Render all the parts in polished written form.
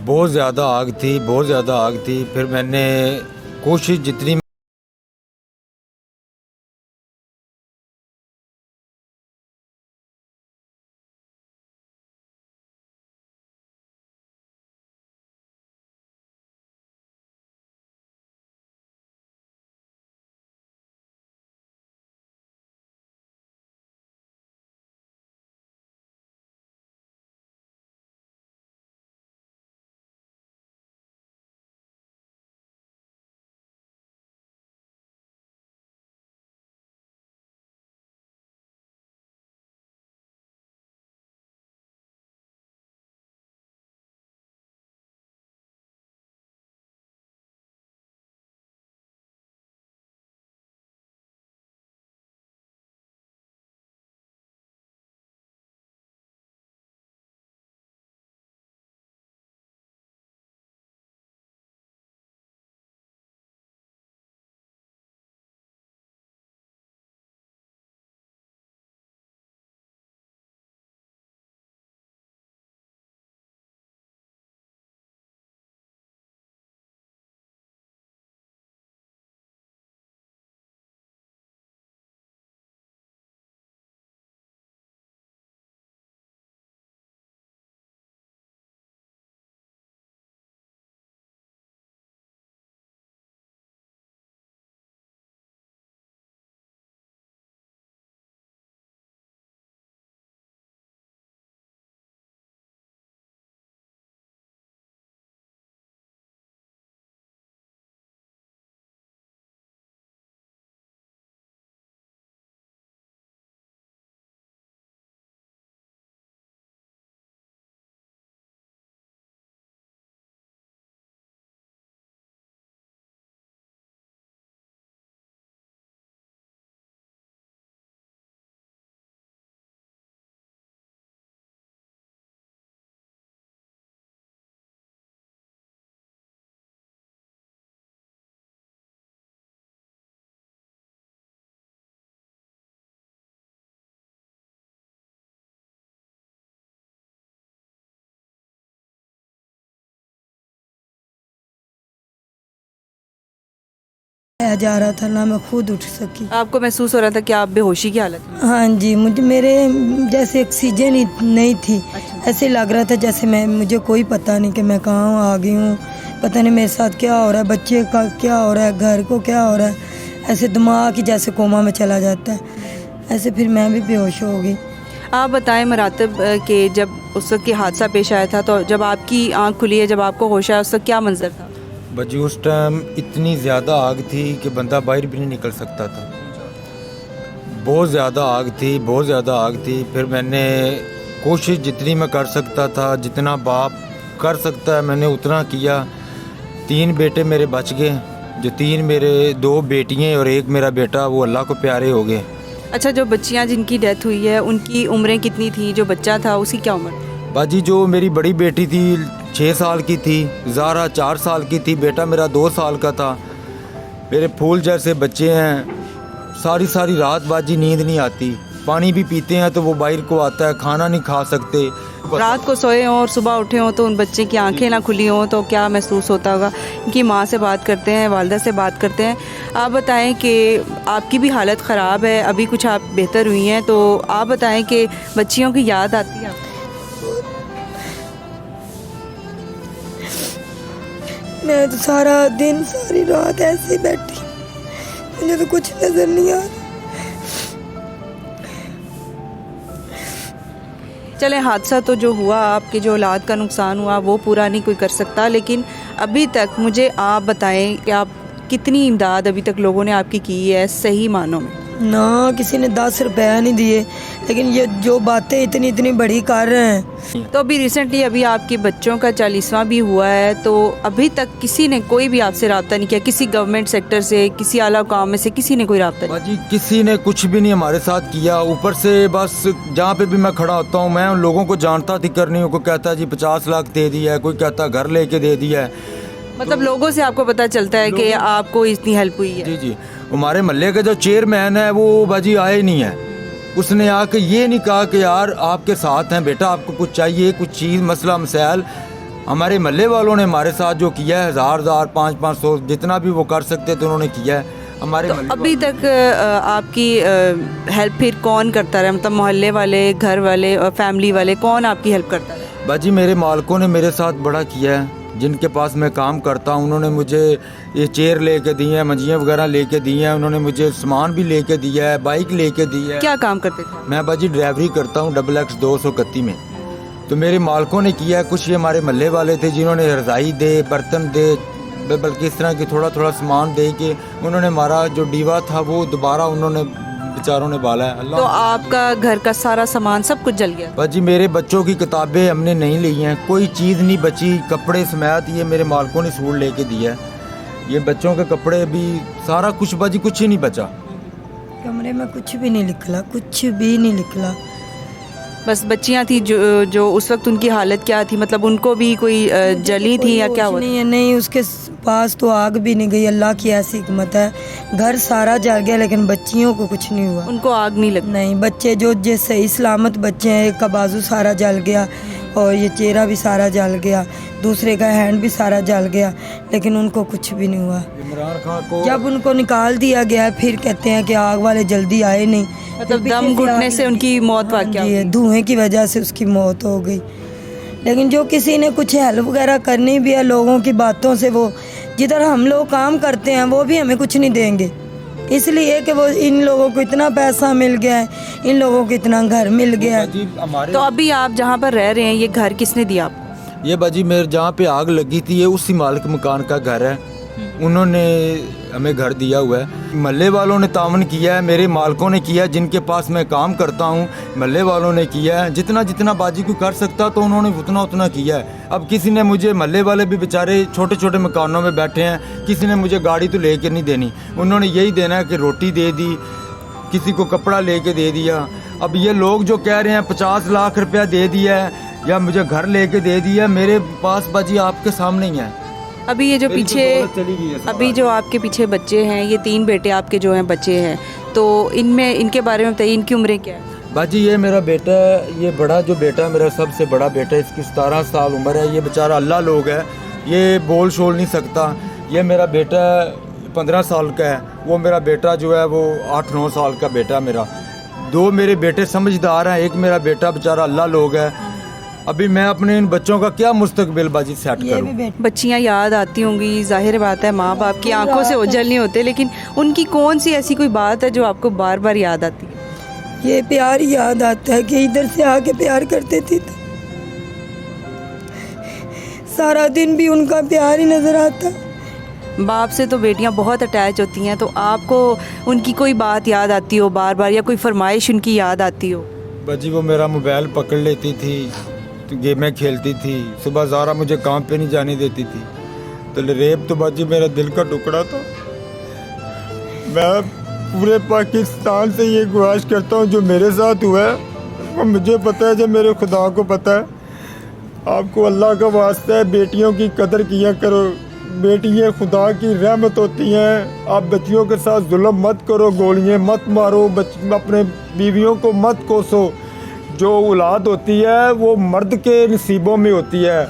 बहुत ज़्यादा आग थी, बहुत ज़्यादा आग थी। फिर मैंने कोशिश जितनी जा रहा था ना मैं खुद उठ सकी। आपको महसूस हो रहा था कि आप बेहोशी की हालत में? हाँ जी, मुझे मेरे जैसे ऑक्सीजन ही नहीं थी। अच्छा। ऐसे लग रहा था जैसे मुझे कोई पता नहीं कि मैं कहाँ आ गई हूँ, पता नहीं मेरे साथ क्या हो रहा है, बच्चे का क्या हो रहा है, घर को क्या हो रहा है। ऐसे दिमाग ही जैसे कोमा में चला जाता है। ऐसे फिर मैं भी बेहोश हो गई। आप बताएं मरातब के जब उस वक्त ये हादसा पेश आया था तो जब आपकी आंख खुली है, जब आपको होश आया, उस वक्त क्या मंजर था? बजी उस टाइम इतनी ज़्यादा आग थी कि बंदा बाहर भी नहीं निकल सकता था। बहुत ज़्यादा आग थी, बहुत ज़्यादा आग थी। फिर मैंने कोशिश जितनी मैं कर सकता था, जितना बाप कर सकता है, मैंने उतना किया। 3 बेटे मेरे बच गए, जो 3 मेरे 2 बेटियाँ और 1 मेरा बेटा, वो अल्लाह को प्यारे हो गए। अच्छा, जो बच्चियां जिनकी डेथ हुई है उनकी उम्रें कितनी थी? जो बच्चा था उसकी क्या उम्र थी? बाजी जो मेरी बड़ी बेटी थी 6 साल की थी, ज़ारा 4 साल की थी, बेटा मेरा 2 साल का था। मेरे फूल जैसे बच्चे हैं। सारी सारी रात बाजी नींद नहीं आती। पानी भी पीते हैं तो वो बाहर को आता है, खाना नहीं खा सकते। रात को सोए हों और सुबह उठे हों तो उन बच्चे की आंखें ना खुली हों तो क्या महसूस होता होगा? इनकी माँ से बात करते हैं, वालिदा से बात करते हैं। आप बताएं कि आपकी भी हालत ख़राब है, अभी कुछ आप बेहतर हुई हैं, तो आप बताएं कि बच्चियों की याद आती है आपको? मैं तो सारा दिन सारी रात ऐसे ही बैठी, मुझे तो कुछ नजर नहीं आ रहा। चले, हादसा तो जो हुआ, आपके जो औलाद का नुकसान हुआ वो पूरा नहीं कोई कर सकता, लेकिन अभी तक मुझे आप बताएं कि आप कितनी इमदाद अभी तक लोगों ने आपकी की है सही मानों में? ना किसी ने 10 रुपया नहीं दिए, लेकिन ये जो बातें इतनी इतनी बड़ी कर रहे हैं। तो अभी रिसेंटली अभी आपके बच्चों का 40वां भी हुआ है, तो अभी तक किसी ने कोई भी आपसे रब्ता नहीं किया? किसी गवर्नमेंट सेक्टर से, किसी आला काम में से किसी ने कोई रब्ता नहीं? बाजी किसी ने कुछ भी नहीं हमारे साथ किया। ऊपर से बस जहाँ पे भी मैं खड़ा होता हूँ, मैं उन लोगों को जानता थी करनी। कोई कहता जी 50 लाख दे दिया है, कोई कहता घर लेके दे दिया है। मतलब लोगों से आपको पता चलता है कि आपको इतनी हेल्प हुई है? जी जी। हमारे मोहल्ले का जो चेयरमैन है वो बाजी आया ही नहीं है। उसने आके ये नहीं कहा कि यार आपके साथ हैं बेटा, आपको कुछ चाहिए, कुछ चीज़ मसला मसाइल, हमारे महल्ले वालों ने हमारे साथ जो किया है 1000 500 जितना भी वो कर सकते थे उन्होंने किया है हमारे तो महल्ले अभी तक आपकी हेल्प फिर कौन करता रहा, मतलब मोहल्ले वाले, घर वाले और फैमिली वाले, कौन आपकी हेल्प करता रहा? बाजी मेरे मालकों ने मेरे साथ बड़ा किया है, जिनके पास मैं काम करता हूँ उन्होंने मुझे ये चेयर लेके दी है, मंजियाँ वगैरह लेके दी हैं, उन्होंने मुझे सामान भी लेके दिया है, बाइक लेके दी है। क्या काम करते थे? मैं बाजी ड्राइवरी करता हूँ XX 231 में। तो मेरे मालकों ने किया है, कुछ ये हमारे महल्ले वाले थे जिन्होंने रज़ाई दे, बर्तन दे, बल्कि इस तरह की थोड़ा थोड़ा सामान दे के उन्होंने हमारा जो डीवा था वो दोबारा उन्होंने बेचारों ने बाला है। अल्लाह तो आपका घर का सारा सामान सब कुछ जल गया? बाजी मेरे बच्चों की किताबें हमने नहीं ली हैं, कोई चीज़ नहीं बची, कपड़े समेत ये मेरे मालकों ने सूट लेके दिया है, ये बच्चों के कपड़े भी सारा कुछ बाजी, कुछ ही नहीं बचा। कमरे में कुछ भी नहीं निकला, कुछ भी नहीं निकला। बस बच्चियां थी जो उस वक्त उनकी हालत क्या थी, मतलब उनको भी कोई जली थी या क्या हुआ? नहीं है, नहीं, उसके पास तो आग भी नहीं गई, अल्लाह की ऐसी हिकमत है। घर सारा जल गया लेकिन बच्चियों को कुछ नहीं हुआ। उनको आग नहीं लगी? नहीं, बच्चे जो सही सलामत बच्चे हैं, एक का बाजू सारा जल गया और ये चेहरा भी सारा जल गया, दूसरे का हैंड भी सारा जल गया, लेकिन उनको कुछ भी नहीं हुआ। इमरान खान को जब उनको निकाल दिया गया फिर कहते हैं कि आग वाले जल्दी आए नहीं, मतलब दम घुटने से उनकी मौत वाक़या हुई? धुएं की वजह से उसकी मौत हो गई। लेकिन जो किसी ने कुछ हेल्प वगैरह करनी भी है लोगों की बातों से, वो जिधर हम लोग काम करते हैं वो भी हमें कुछ नहीं देंगे, इसलिए कि वो इन लोगों को इतना पैसा मिल गया है, इन लोगों को इतना घर मिल गया है। तो अभी आप जहाँ पर रह रहे हैं ये घर किसने दिया आपको? ये बाजी मेरे जहाँ पे आग लगी थी ये उसी मालिक मकान का घर है, उन्होंने हमें घर दिया हुआ है। महल्ले वालों ने तावन किया है, मेरे मालकों ने किया है, जिनके पास मैं काम करता हूँ महल्ले वालों ने किया है, जितना जितना बाजी को कर सकता तो उन्होंने उतना उतना किया है। अब किसी ने मुझे, महल्ले वाले भी बेचारे छोटे छोटे मकानों में बैठे हैं, किसी ने मुझे गाड़ी तो लेके नहीं देनी, उन्होंने यही देना है कि रोटी दे दी, किसी को कपड़ा लेके दे दिया। अब ये लोग जो कह रहे हैं 50 लाख रुपया दे दिया है या मुझे घर लेके दे दिया, मेरे पास बाजी आपके सामने ही है। अभी ये जो पीछे, अभी जो आपके पीछे बच्चे हैं, ये 3 बेटे आपके जो हैं बच्चे हैं, तो इनमें, इनके बारे में बताइए, इनकी उम्रें क्या है? बाजी ये मेरा बेटा है, ये बड़ा जो बेटा है मेरा सबसे बड़ा बेटा है, इसकी 17 साल उम्र है, ये बेचारा अल्लाह लोग है, ये बोल शोल नहीं सकता। ये मेरा बेटा 15 साल का है, वो मेरा बेटा जो है वो 8-9 साल का बेटा है मेरा। 2 मेरे बेटे समझदार हैं, एक मेरा बेटा बेचारा अल्लाह लोग है। अभी मैं अपने इन बच्चों का क्या मुस्तकबिल बाजी सेट करूं? बच्चियां याद आती होंगी, जाहिर बात है, माँ बाप की आंखों से ओझल नहीं होते, लेकिन उनकी कौन सी ऐसी कोई बात है जो आपको बार बार याद आती है? ये प्यार याद आता है कि इधर से आके प्यार करते थे, सारा दिन भी उनका प्यार ही नजर आता है। बाप से तो बेटियां बहुत अटैच होती हैं, तो आपको उनकी कोई बात याद आती हो बार बार, या कोई फरमाइश उनकी याद आती हो? बाजी वो मेरा मोबाइल पकड़ लेती थी, तो गेमें खेलती थी, सुबह ज़ारा मुझे काम पे नहीं जाने देती थी, तो रेप तो बाजी मेरा दिल का टुकड़ा था। मैं पूरे पाकिस्तान से ये गुजारिश करता हूँ, जो मेरे साथ हुआ है वो मुझे पता है, जब मेरे खुदा को पता है। आपको अल्लाह का वास्ता है, बेटियों की कदर किया करो, बेटियाँ खुदा की रहमत होती हैं। आप बच्चियों के साथ जुल्म मत करो, गोलियाँ मत मारो, अपने बीवियों को मत कोसो। जो औलाद होती है वो मर्द के नसीबों में होती है।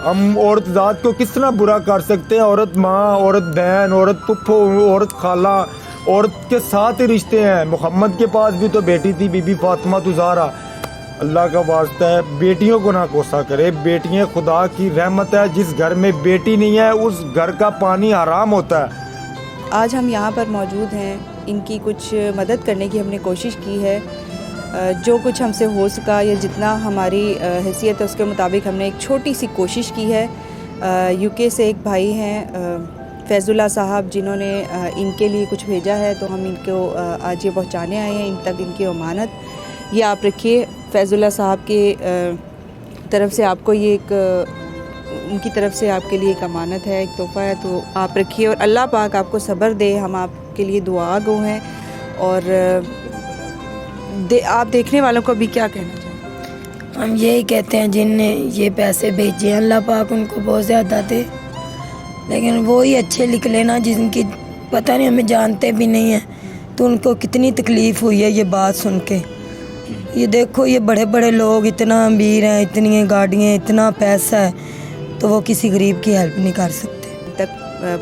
हम औरत ज़ात को किस तरह बुरा कर सकते हैं? औरत माँ, औरत बहन, औरत पुप्पो, औरत खाला, औरत के साथ ही रिश्ते हैं। मोहम्मद के पास भी तो बेटी थी, बीबी फातिमा ज़हरा। अल्लाह का वास्ता है, बेटियों को ना कोसा करे, बेटियां खुदा की रहमत है। जिस घर में बेटी नहीं है उस घर का पानी हराम होता है। आज हम यहाँ पर मौजूद हैं, इनकी कुछ मदद करने की हमने कोशिश की है, जो कुछ हमसे हो सका या जितना हमारी हैसियत है उसके मुताबिक हमने एक छोटी सी कोशिश की है। यूके से एक भाई हैं फैज़ुल्ला साहब, जिन्होंने इनके लिए कुछ भेजा है, तो हम इनको आज ये पहुँचाने आए हैं, इन तक इनकी अमानत ये आप रखिए। फैज़ुल्ला साहब के तरफ से आपको ये एक, उनकी तरफ से आपके लिए एक अमानत है, एक तोहफ़ा है, तो आप रखिए और अल्लाह पाक आपको सब्र दे। हम आपके लिए दुआ गो हैं। और आप देखने वालों को भी क्या कहना चाहें? हम यही कहते हैं, जिनने ये पैसे भेजे अल्लाह पाक उनको बहुत ज़्यादा दे, लेकिन वो ही अच्छे निकले ना, जिनकी पता नहीं, हमें जानते भी नहीं हैं, तो उनको कितनी तकलीफ़ हुई है ये बात सुन के। ये देखो, ये बड़े बड़े लोग इतना अमीर हैं, इतनी गाड़ियाँ, इतना पैसा है, तो वो किसी गरीब की हेल्प नहीं कर सकते। तक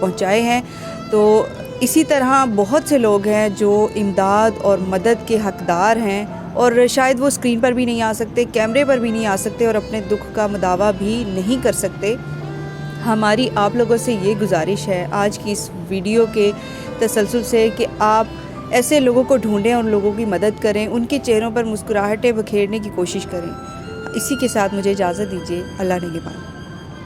पहुंचाए हैं। तो इसी तरह बहुत से लोग हैं जो इमदाद और मदद के हकदार हैं और शायद वो स्क्रीन पर भी नहीं आ सकते, कैमरे पर भी नहीं आ सकते और अपने दुख का मुदावा भी नहीं कर सकते। हमारी आप लोगों से ये गुजारिश है आज की इस वीडियो के तसलसल से कि आप ऐसे लोगों को ढूंढें, उन लोगों की मदद करें, उनके चेहरों पर मुस्कुराहटें बखेरने की कोशिश करें। इसी के साथ मुझे इजाज़त दीजिए। अल्लाह निगहबान।